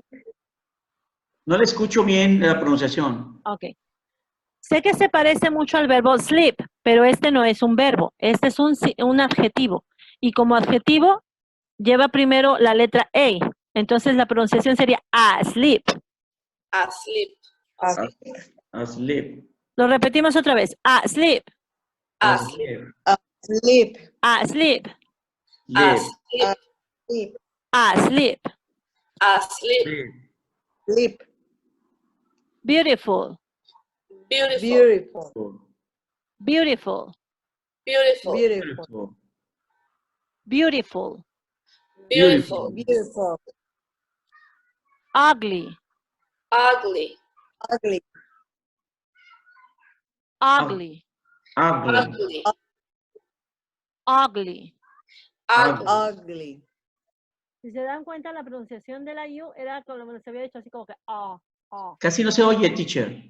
Speaker 2: No le escucho bien la pronunciación.
Speaker 1: Ok. Sé que se parece mucho al verbo sleep, pero este no es un verbo. Este es un adjetivo. Y como adjetivo lleva primero la letra A. Entonces la pronunciación sería asleep.
Speaker 5: Asleep.
Speaker 2: Asleep.
Speaker 1: Lo repetimos otra vez. Asleep,
Speaker 5: Asleep.
Speaker 6: Asleep.
Speaker 1: asleep,
Speaker 2: Sleep.
Speaker 5: Asleep.
Speaker 6: Asleep.
Speaker 1: asleep.
Speaker 5: Asleep.
Speaker 6: Sleep.
Speaker 1: Beautiful,
Speaker 5: Beautiful.
Speaker 6: Beautiful.
Speaker 1: beautiful,
Speaker 5: Beautiful.
Speaker 6: Beautiful.
Speaker 1: beautiful,
Speaker 5: Beautiful.
Speaker 6: Beautiful.
Speaker 1: ugly,
Speaker 5: Ugly.
Speaker 6: Ugly. Ugly.
Speaker 3: Ugly.
Speaker 5: Ugly.
Speaker 6: Ugly.
Speaker 5: Ugly.
Speaker 6: Ugly.
Speaker 1: Si se dan cuenta, la pronunciación de la U era como se había dicho, así como que
Speaker 3: Casi no se oye, teacher.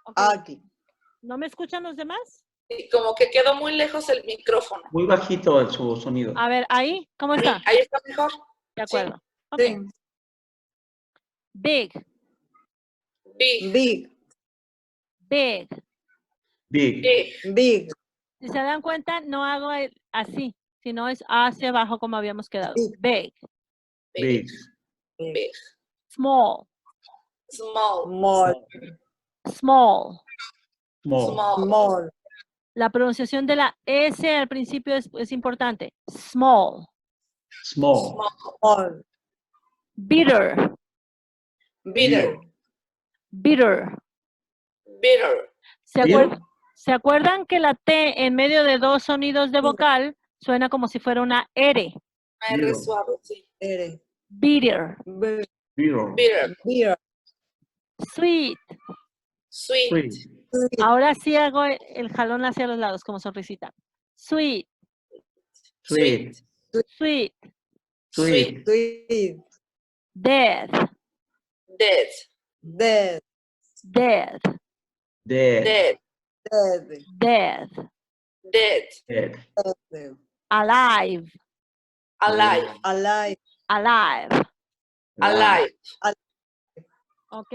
Speaker 1: Ok.
Speaker 6: Ugly.
Speaker 1: ¿No me escuchan los demás?
Speaker 5: Y como que quedó muy lejos el micrófono.
Speaker 3: Muy bajito su sonido.
Speaker 1: A ver, ahí, ¿cómo está?
Speaker 5: Ahí está mejor.
Speaker 1: De acuerdo. Ok.
Speaker 6: Sí.
Speaker 1: Big,
Speaker 5: Big.
Speaker 6: Big.
Speaker 1: big.
Speaker 3: Big.
Speaker 5: Big.
Speaker 6: Big.
Speaker 1: Si se dan cuenta, no hago así, sino es hacia abajo como habíamos quedado.
Speaker 6: Big.
Speaker 1: Big,
Speaker 3: Big.
Speaker 5: Big.
Speaker 1: small,
Speaker 5: Small.
Speaker 6: Small.
Speaker 1: small.
Speaker 3: Small.
Speaker 5: Small.
Speaker 6: Small.
Speaker 1: La pronunciación de la S al principio es importante. Small,
Speaker 3: Small.
Speaker 6: Small.
Speaker 1: bitter,
Speaker 5: Bitter.
Speaker 1: bitter.
Speaker 5: Bitter.
Speaker 1: ¿Se acuerdan que la T en medio de dos sonidos de vocal suena como si fuera una R?
Speaker 5: R suave, sí.
Speaker 6: Bitter.
Speaker 1: Bitter,
Speaker 6: Bitter.
Speaker 5: Bitter.
Speaker 6: Bitter.
Speaker 1: sweet.
Speaker 5: Sweet.
Speaker 3: Sweet.
Speaker 6: Sweet.
Speaker 1: Ahora sí hago el jalón hacia los lados como sonrisita. Sweet,
Speaker 3: Sweet.
Speaker 1: sweet,
Speaker 5: Sweet.
Speaker 6: Sweet.
Speaker 1: dead,
Speaker 5: Dead.
Speaker 6: Dead.
Speaker 1: dead,
Speaker 3: Dead.
Speaker 5: Dead.
Speaker 6: Dead.
Speaker 5: Dead.
Speaker 3: Dead.
Speaker 6: Dead.
Speaker 1: alive,
Speaker 5: Alive.
Speaker 6: Alive.
Speaker 1: alive.
Speaker 5: Alive.
Speaker 1: ¿Ok?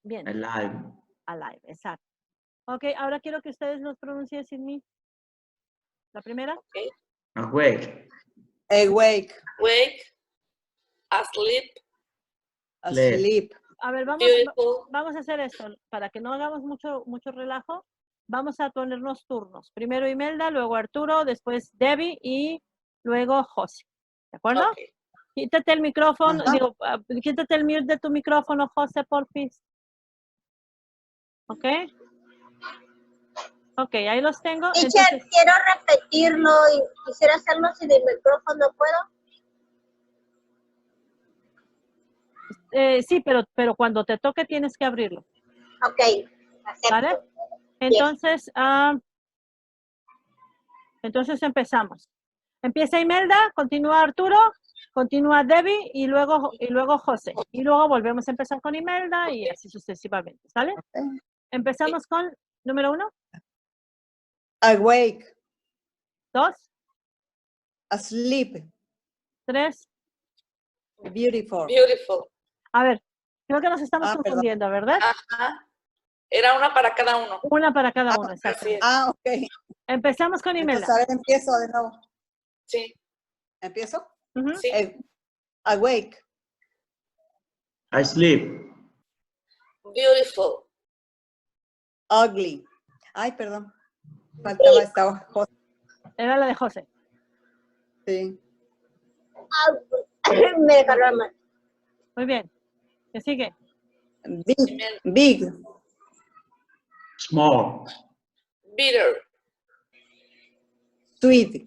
Speaker 1: Bien,
Speaker 3: Alive.
Speaker 1: alive, exacto. Ok, ahora quiero que ustedes los pronuncien sin mí. La primera,
Speaker 5: Okay.
Speaker 3: Awake.
Speaker 6: Awake.
Speaker 5: Wake. Asleep.
Speaker 6: Asleep.
Speaker 1: a ver,
Speaker 5: Beautiful.
Speaker 1: vamos a hacer esto, para que no hagamos mucho relajo. Vamos a ponernos turnos. Primero Imelda, luego Arturo, después Debbie y luego José. ¿De acuerdo?
Speaker 5: Okay.
Speaker 1: Quítate el micrófono,
Speaker 6: Ajá.
Speaker 1: quítate el mute de tu micrófono, José, porfis. ¿Ok? Ok, ahí los tengo.
Speaker 4: Teacher,
Speaker 1: Entonces,
Speaker 4: quiero repetirlo y quisiera hacerlo sin el micrófono, ¿puedo?
Speaker 1: sí, pero cuando te toque tienes que abrirlo.
Speaker 4: Ok, acepto.
Speaker 1: ¿Vale? Entonces, entonces empezamos. Empieza Imelda, continúa Arturo, continúa Debbie y luego José. Y luego volvemos a empezar con Imelda y así sucesivamente, ¿sale? Empezamos con número 1,
Speaker 6: Awake.
Speaker 1: 2,
Speaker 6: Asleep.
Speaker 1: 3.
Speaker 6: Beautiful.
Speaker 5: Beautiful.
Speaker 1: A ver, creo que nos estamos
Speaker 6: Perdón.
Speaker 1: confundiendo, ¿verdad?
Speaker 5: Ajá. Era una para cada uno.
Speaker 1: Una para cada uno, exacto.
Speaker 5: Así es.
Speaker 6: Ok.
Speaker 1: Empezamos con Imelda.
Speaker 6: Entonces, a ver, empiezo de nuevo.
Speaker 5: Sí.
Speaker 6: ¿Empiezo?
Speaker 1: Ujú.
Speaker 5: Sí.
Speaker 6: Awake.
Speaker 3: I sleep.
Speaker 5: Beautiful.
Speaker 6: Ugly. Ay, perdón. Faltaba esta hoja.
Speaker 1: Era la de José.
Speaker 6: Sí.
Speaker 4: Me dejaron mal.
Speaker 1: Muy bien. ¿Qué sigue?
Speaker 6: Big. Big.
Speaker 3: Small.
Speaker 5: Bitter.
Speaker 6: Sweet.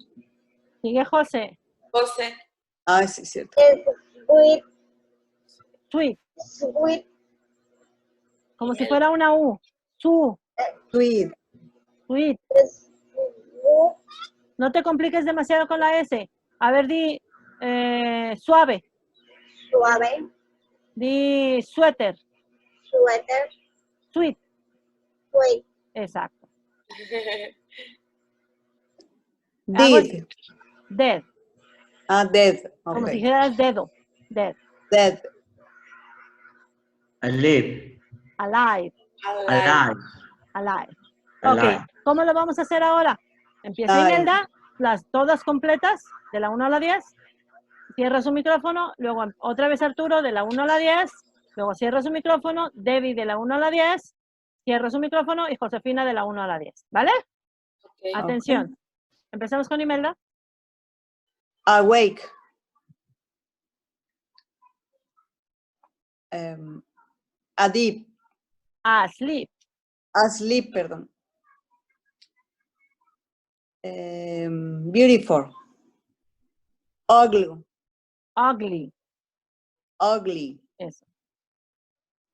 Speaker 1: Sigue José.
Speaker 5: José.
Speaker 6: Ay, sí, es cierto.
Speaker 4: Sweet,
Speaker 1: Sweet.
Speaker 4: sweet,
Speaker 1: Como si fuera una U. Su.
Speaker 6: Sweet.
Speaker 1: Sweet. No te compliques demasiado con la S. A ver, di suave.
Speaker 4: suave,
Speaker 1: Di suéter.
Speaker 4: suéter,
Speaker 1: Sweet.
Speaker 4: sweet,
Speaker 1: Exacto.
Speaker 6: Dead.
Speaker 1: Dead.
Speaker 6: Ah, dead.
Speaker 1: Como si
Speaker 6: Ok.
Speaker 1: dijeras dedo. Dead.
Speaker 6: Dead.
Speaker 3: I live.
Speaker 1: Alive.
Speaker 5: Alive.
Speaker 1: Alive.
Speaker 3: Alive.
Speaker 1: Ok. ¿Cómo lo vamos a hacer ahora? Empieza
Speaker 6: Alive.
Speaker 1: Imelda, las todas completas, de la 1 a la 10. Cierra su micrófono, luego otra vez Arturo, de la 1 a la 10. Luego cierra su micrófono, Debbie de la 1 a la 10. Cierra su micrófono y Josefina de la 1 a la 10. ¿Vale?
Speaker 5: Okay.
Speaker 1: Atención. Empezamos con Imelda.
Speaker 6: Awake. Adip.
Speaker 1: Asleep.
Speaker 6: Asleep, perdón. Beautiful. Ugly.
Speaker 1: Ugly.
Speaker 6: Ugly.
Speaker 1: Eso.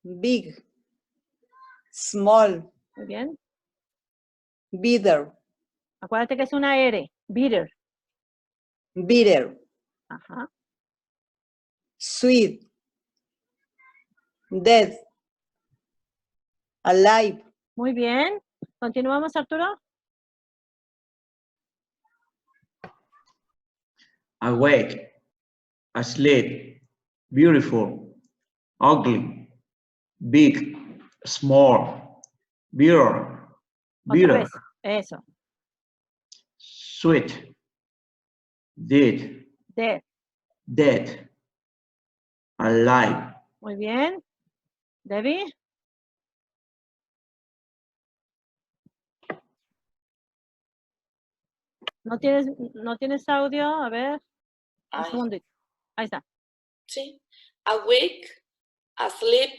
Speaker 6: Big. Small.
Speaker 1: Muy bien.
Speaker 6: Bitter.
Speaker 1: Acuérdate que es una R. Bitter.
Speaker 6: Bitter.
Speaker 1: Ajá.
Speaker 6: Sweet. Dead. Alive.
Speaker 1: Muy bien. Continuamos, Arturo.
Speaker 3: Awake, asleep, beautiful, ugly, big, small, bitter,
Speaker 1: Otra
Speaker 3: bitter,
Speaker 1: vez. Eso.
Speaker 3: sweet, dead,
Speaker 1: Dead.
Speaker 3: dead, alive.
Speaker 1: Muy bien. Debbie. ¿No tienes audio? A ver. Un
Speaker 5: Ay,
Speaker 1: segundito. Ahí está.
Speaker 5: sí. Awake, asleep,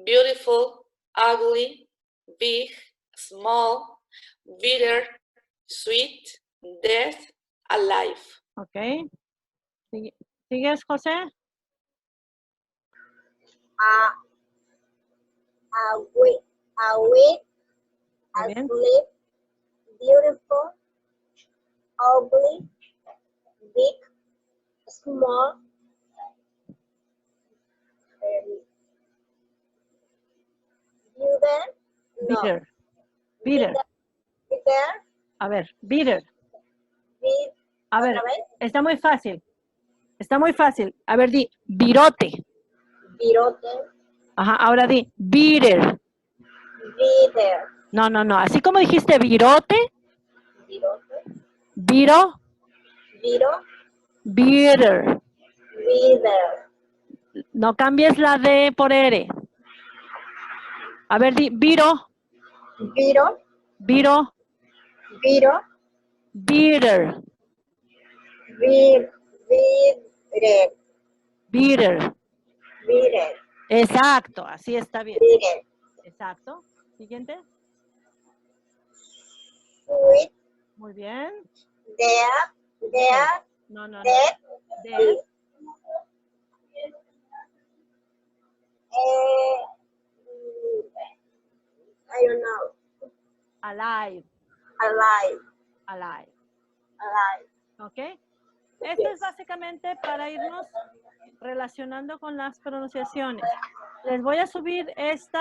Speaker 5: beautiful, ugly, big, small, bitter, sweet, dead, alive.
Speaker 1: Ok. ¿Sigues, José?
Speaker 4: Awake,
Speaker 1: Muy bien.
Speaker 4: asleep, beautiful, ugly, big, small, bitter, no,
Speaker 1: Bitter. Bitter.
Speaker 4: bitter,
Speaker 1: A ver, bitter.
Speaker 4: big,
Speaker 1: A ver,
Speaker 4: otra vez,
Speaker 1: está muy fácil. Está muy fácil. A ver, di virote.
Speaker 4: virote,
Speaker 1: Ajá, ahora di bitter.
Speaker 4: bitter,
Speaker 1: No, no, no. Así como dijiste virote,
Speaker 4: virote,
Speaker 1: viro,
Speaker 4: viro,
Speaker 1: bitter.
Speaker 4: bitter,
Speaker 1: No cambies la D por R. A ver, di viro,
Speaker 4: viro,
Speaker 1: viro,
Speaker 4: viro,
Speaker 1: bitter,
Speaker 4: bitter,
Speaker 1: bitter.
Speaker 4: bitter,
Speaker 1: Exacto, así está bien.
Speaker 4: bitter,
Speaker 1: Exacto. Siguiente.
Speaker 4: sweet,
Speaker 1: Muy bien.
Speaker 4: dead,
Speaker 1: No, no, no.
Speaker 4: dead,
Speaker 1: Dead,
Speaker 4: I don't know,
Speaker 1: alive,
Speaker 4: alive,
Speaker 1: alive.
Speaker 4: alive.
Speaker 1: ¿Ok? Esto es básicamente para irnos relacionando con las pronunciaciones. Les voy a subir este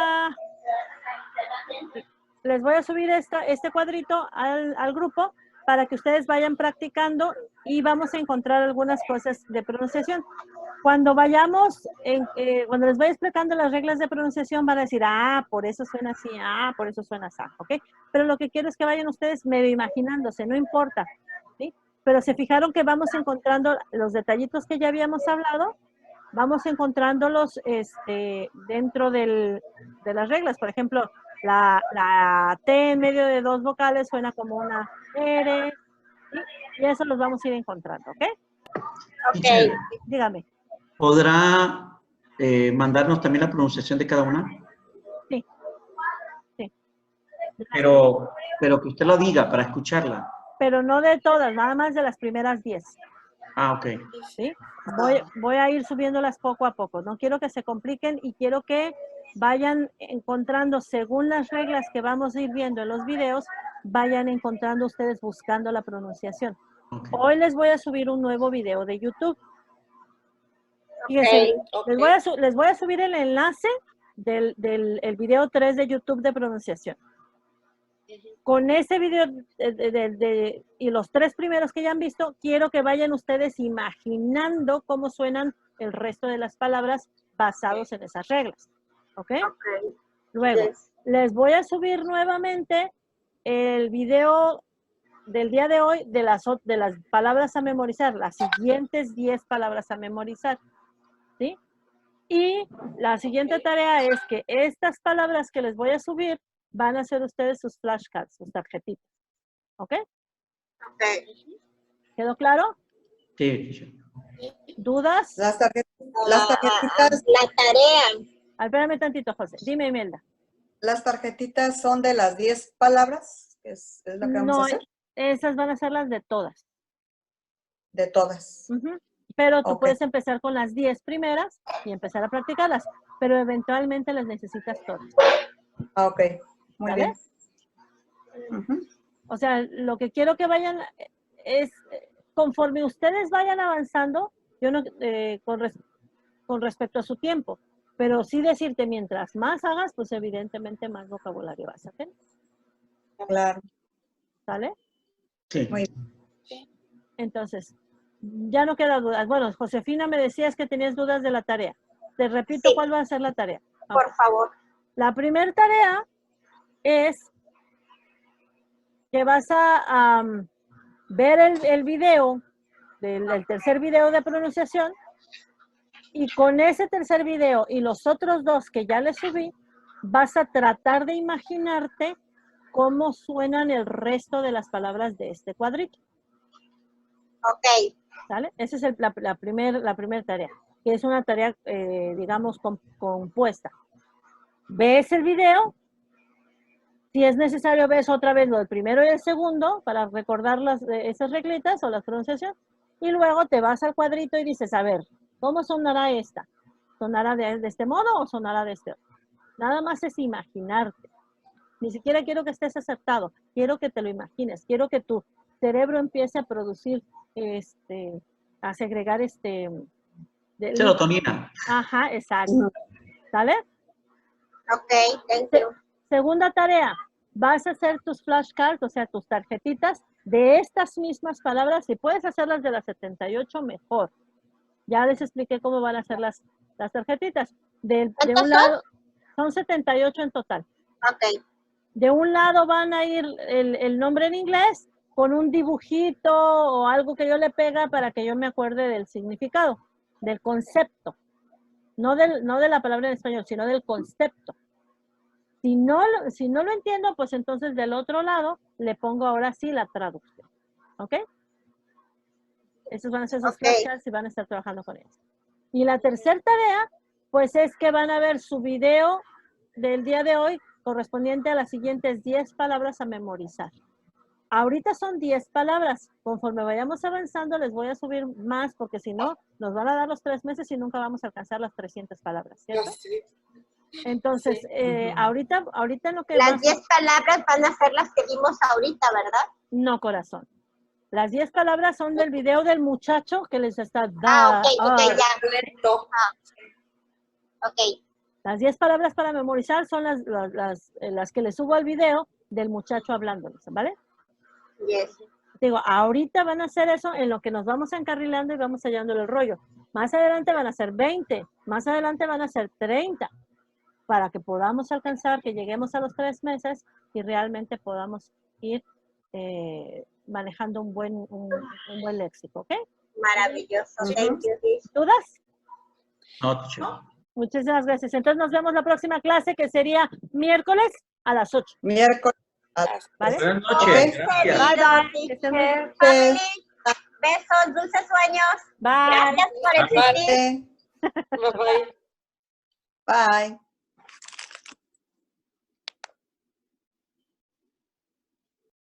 Speaker 1: cuadrito al grupo para que ustedes vayan practicando y vamos a encontrar algunas cosas de pronunciación. Cuando cuando les vaya explicando las reglas de pronunciación, van a decir, por eso suena así, por eso suena así, ¿ok? Pero lo que quiero es que vayan ustedes medio imaginándose, no importa, ¿sí? Pero se fijaron que vamos encontrando los detallitos que ya habíamos hablado, vamos encontrándolos dentro de las reglas. Por ejemplo, la T en medio de dos vocales suena como una R, ¿sí? Y eso los vamos a ir encontrando, ¿ok?
Speaker 3: Teacher,
Speaker 1: Dígame.
Speaker 3: ¿podrá mandarnos también la pronunciación de cada una?
Speaker 1: Sí. Sí.
Speaker 3: Pero que usted lo diga para escucharla.
Speaker 1: Pero no de todas, nada más de las primeras 10.
Speaker 3: Ok.
Speaker 1: ¿Sí? Voy a ir subiéndolas poco a poco. No quiero que se compliquen y quiero que vayan encontrando, según las reglas que vamos a ir viendo en los videos, vayan encontrando ustedes buscando la pronunciación.
Speaker 3: Ok.
Speaker 1: Hoy les voy a subir un nuevo video de YouTube. Fíjense,
Speaker 5: Ok.
Speaker 1: les voy a subir el enlace del el video 3 de YouTube de pronunciación. Con ese video y los 3 primeros que ya han visto, quiero que vayan ustedes imaginando cómo suenan el resto de las palabras basados en esas reglas. ¿Ok?
Speaker 4: Okay.
Speaker 1: Luego,
Speaker 4: Yes.
Speaker 1: les voy a subir nuevamente el video del día de hoy de las palabras a memorizar, las siguientes 10 palabras a memorizar. ¿Sí? Y la siguiente tarea es que estas palabras que les voy a subir van a ser ustedes sus flashcards, sus tarjetitas. ¿Ok?
Speaker 4: Okay.
Speaker 1: ¿Quedó claro?
Speaker 3: Sí, teacher.
Speaker 1: ¿Dudas?
Speaker 6: Las tarjetitas,
Speaker 4: La tarea.
Speaker 1: Espérame tantito, José. Dime, Imelda.
Speaker 6: las tarjetitas son de las 10 palabras, que es lo que vamos a
Speaker 1: No,
Speaker 6: hacer,
Speaker 1: esas van a ser las de todas.
Speaker 6: de todas.
Speaker 1: Ujú. Pero tú
Speaker 6: Ok.
Speaker 1: puedes empezar con las 10 primeras y empezar a practicarlas, pero eventualmente las necesitas todas.
Speaker 6: Ah, ok, muy
Speaker 1: ¿Vale?
Speaker 6: bien. Ujú.
Speaker 1: O sea, lo que quiero que vayan es, conforme ustedes vayan avanzando, yo no, con respecto a su tiempo, pero sí decirte, mientras más hagas, pues evidentemente más vocabulario vas a tener,
Speaker 6: Claro,
Speaker 1: ¿sale?
Speaker 3: Sí.
Speaker 6: muy
Speaker 1: Entonces, ya no queda dudas. Bueno, Josefina, me decías que tenías dudas de la tarea. Te repito
Speaker 4: Sí.
Speaker 1: cuál va a ser la tarea.
Speaker 4: Por favor.
Speaker 1: La primera tarea es que vas a ver el video, el tercer video de pronunciación, y con ese tercer video y los otros dos que ya le subí, vas a tratar de imaginarte cómo suenan el resto de las palabras de este cuadrito.
Speaker 4: Ok.
Speaker 1: ¿Sale? Esa es la primera tarea, que es una tarea, digamos, compuesta. Ves el video, si es necesario ves otra vez lo del primero y el segundo para recordar esas reglitas o las pronunciaciones, y luego te vas al cuadrito y dices, a ver, ¿cómo sonará esta? ¿Sonará de este modo o sonará de este otro? Nada más es imaginarte. Ni siquiera quiero que estés acertado, quiero que te lo imagines, quiero que tu cerebro empiece a producir, a segregar
Speaker 3: Serotonina.
Speaker 1: Ajá, exacto. ¿Sale?
Speaker 4: Ok, thank you.
Speaker 1: Segunda tarea, vas a hacer tus flashcards, o sea, tus tarjetitas de estas mismas palabras. Si puedes hacerlas de las 78, mejor. Ya les expliqué cómo van a hacer las tarjetitas. De
Speaker 4: ¿Cuántas
Speaker 1: un lado, son 78 en total.
Speaker 4: Ok.
Speaker 1: De un lado van a ir el nombre en inglés con un dibujito o algo que yo le pega para que yo me acuerde del significado, del concepto. No de la palabra en español, sino del concepto. Si no lo entiendo, pues entonces del otro lado le pongo ahora sí la traducción. ¿Ok? Esos van a ser sus
Speaker 4: Ok.
Speaker 1: flashcards y van a estar trabajando con ellos. Y la tercera tarea, pues es que van a ver su video del día de hoy correspondiente a las siguientes 10 palabras a memorizar. Ahorita son 10 palabras. Conforme vayamos avanzando, les voy a subir más, porque si no, nos van a dar los 3 meses y nunca vamos a alcanzar las 300 palabras, ¿cierto?
Speaker 5: Sí.
Speaker 1: Entonces,
Speaker 5: Sí.
Speaker 1: ahorita lo que
Speaker 4: Las 10 palabras van a ser las que vimos ahorita, ¿verdad?
Speaker 1: No, corazón. Las 10 palabras son del video del muchacho que les está...
Speaker 4: Ah, ok, ya.
Speaker 5: Lento.
Speaker 4: Ok.
Speaker 1: Las 10 palabras para memorizar son las que le subo al video del muchacho hablándoles, ¿vale?
Speaker 4: Yes.
Speaker 1: Digo, ahorita van a hacer eso en lo que nos vamos encarrilando y vamos hallándole el rollo. Más adelante van a ser 20, más adelante van a ser 30, para que podamos alcanzar, que lleguemos a los 3 meses y realmente podamos ir manejando un buen léxico, ¿ok?
Speaker 4: Maravilloso. Thank you, Liz.
Speaker 1: ¿Dudas?
Speaker 3: No, teacher.
Speaker 1: Muchísimas gracias. Entonces nos vemos la próxima clase, que sería miércoles a las 8.
Speaker 6: Miércoles.
Speaker 1: ¿Vale?
Speaker 2: Buenas noches.
Speaker 6: Ok.
Speaker 2: Gracias.
Speaker 1: Bye, bye.
Speaker 4: Querido
Speaker 1: Que estén muy bien.
Speaker 4: teacher, family, besos, dulces sueños.
Speaker 1: Bye.
Speaker 4: Gracias por existir.
Speaker 6: Eh,
Speaker 5: Bye bye.
Speaker 6: Bye.